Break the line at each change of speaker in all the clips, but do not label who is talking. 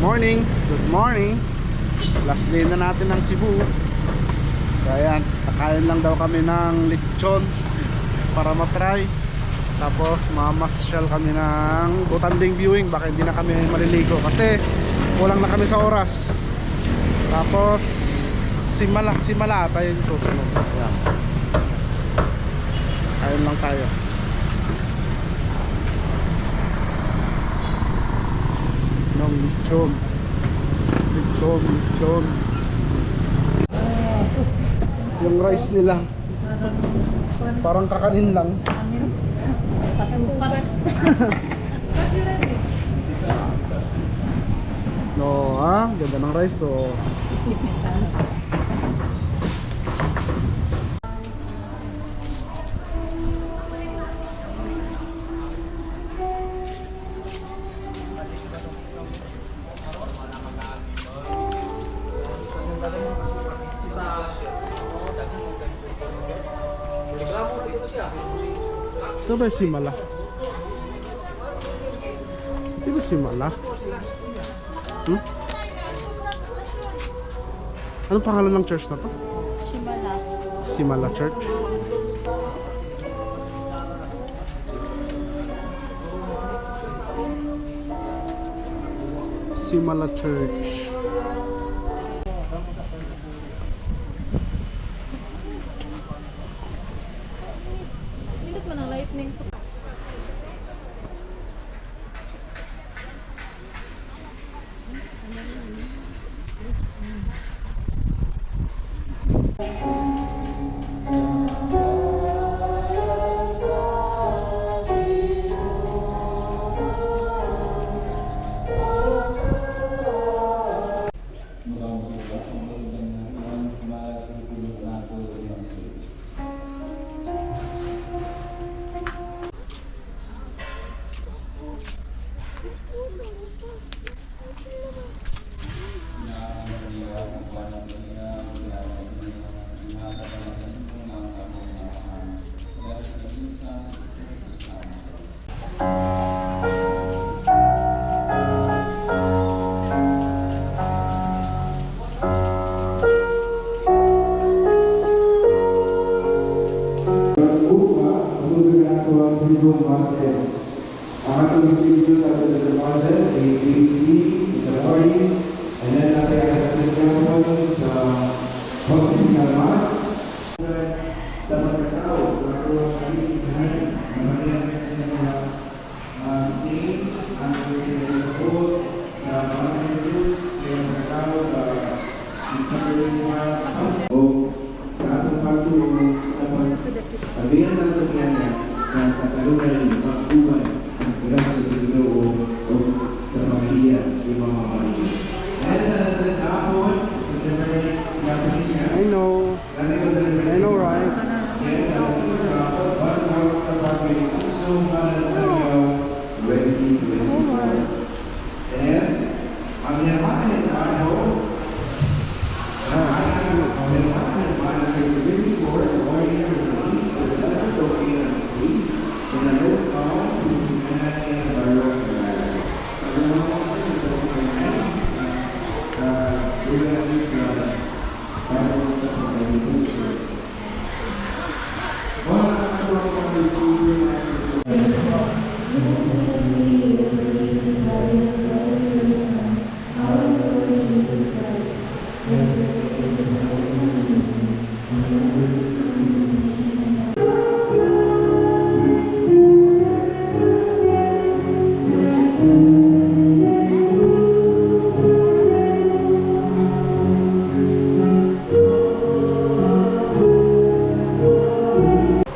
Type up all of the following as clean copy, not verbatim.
morning, good morning. Last day na natin ng Cebu. So ayan, kakain lang daw kami ng lechon para matry. Tapos mamasyal kami ng botanding viewing. Baka hindi na kami maliligo kasi kulang na kami sa oras. Tapos simala ata yung susunod. Ayan, kain lang tayo. Ng lechon. Yung rice nila parang kakanin lang. No, ganda ng rice. So ito ba simala? Ito ba simala? Anong pangalan ng church na to?
Simala.
Simala Church. Simala Church.
Minute mo ng lightning. I know, right?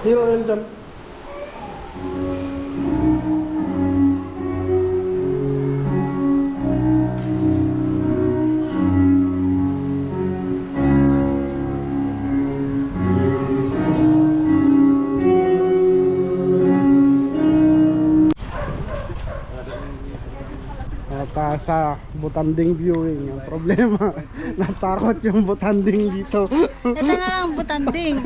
Hero oil dyan. At sa botanding viewing, ang problema, natakot yung botanding dito. Ito na lang butanding.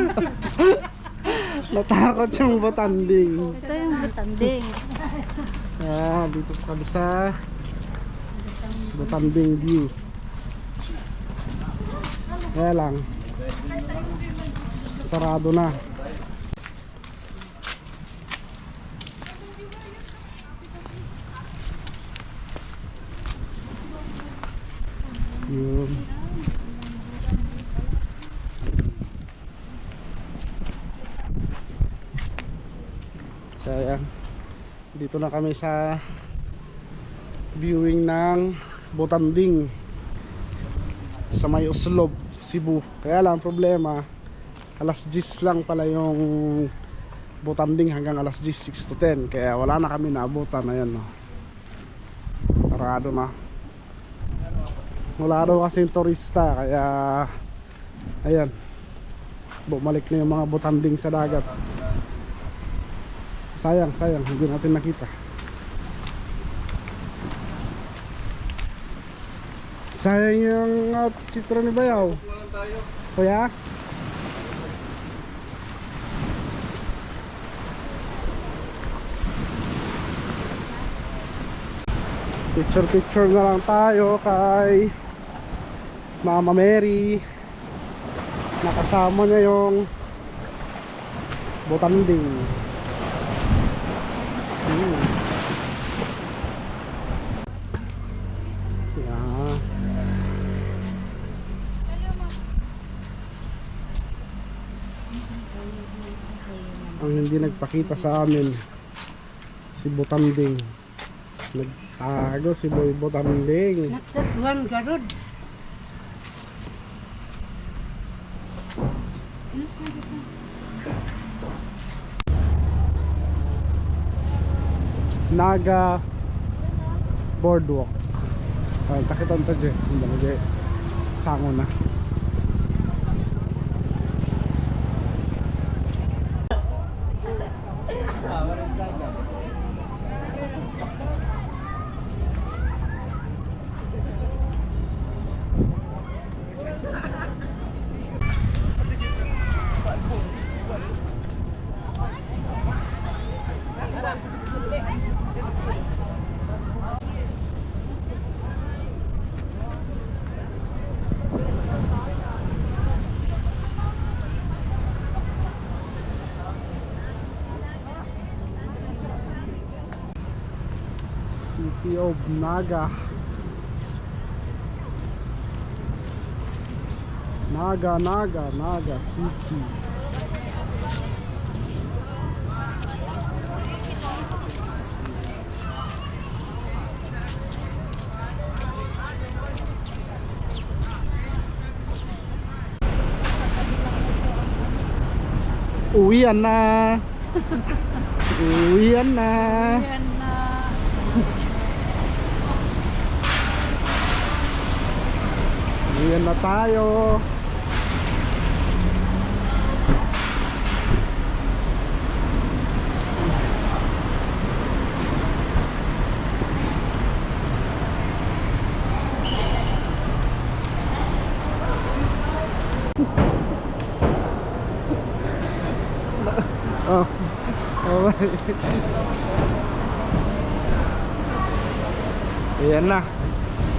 Natakot yung botanding.
Ito yung butanding.
Dito kami sa
Butanding View. Kaya lang sarado na. Yun. So ayan, dito na kami sa viewing ng Butanding sa may Uslob, Cebu. Kaya lang problema, alas 10 lang pala yung Butanding hanggang alas 10, 6 to 10. Kaya wala na kami naabutan. Ayan, no. Sarado na. Wala daw kasing turista. Kaya ayan, bumalik na yung mga Butanding sa dagat. Sayang, hindi natin nakita. Sayang yung sitro ni Bayaw. Kuya? Picture na lang tayo kay Mama Mary. Nakasama niya yung Butanding. Yeah. Ang hindi nagpakita sa amin si Butanding. Nagtago si Boy Butanding.
Nagtagwan garod.
Naga Boardwalk. Ay, takitan ta dyan. Hindi na dyan. Sango na. City of Naga. Naga City. Uwian na. Uwian na.
Yan na.
Uwian na tayo. Oh. Okay. Ayan na.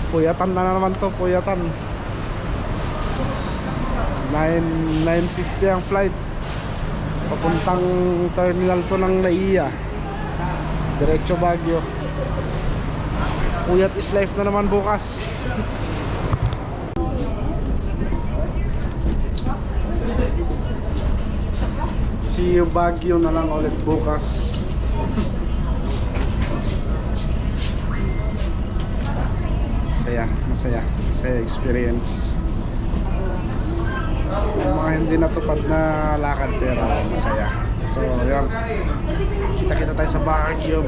Puyatan na naman to, puyatan. 9:50 ang flight. Papuntang terminal to ng Naiya. Diretso Baguio. Puyat is life na naman bukas. See you Baguio na lang ulit bukas. Masaya experience. Yung mga hindi natupad na lakad pero masaya. So yun, kita tayo sa Baguio.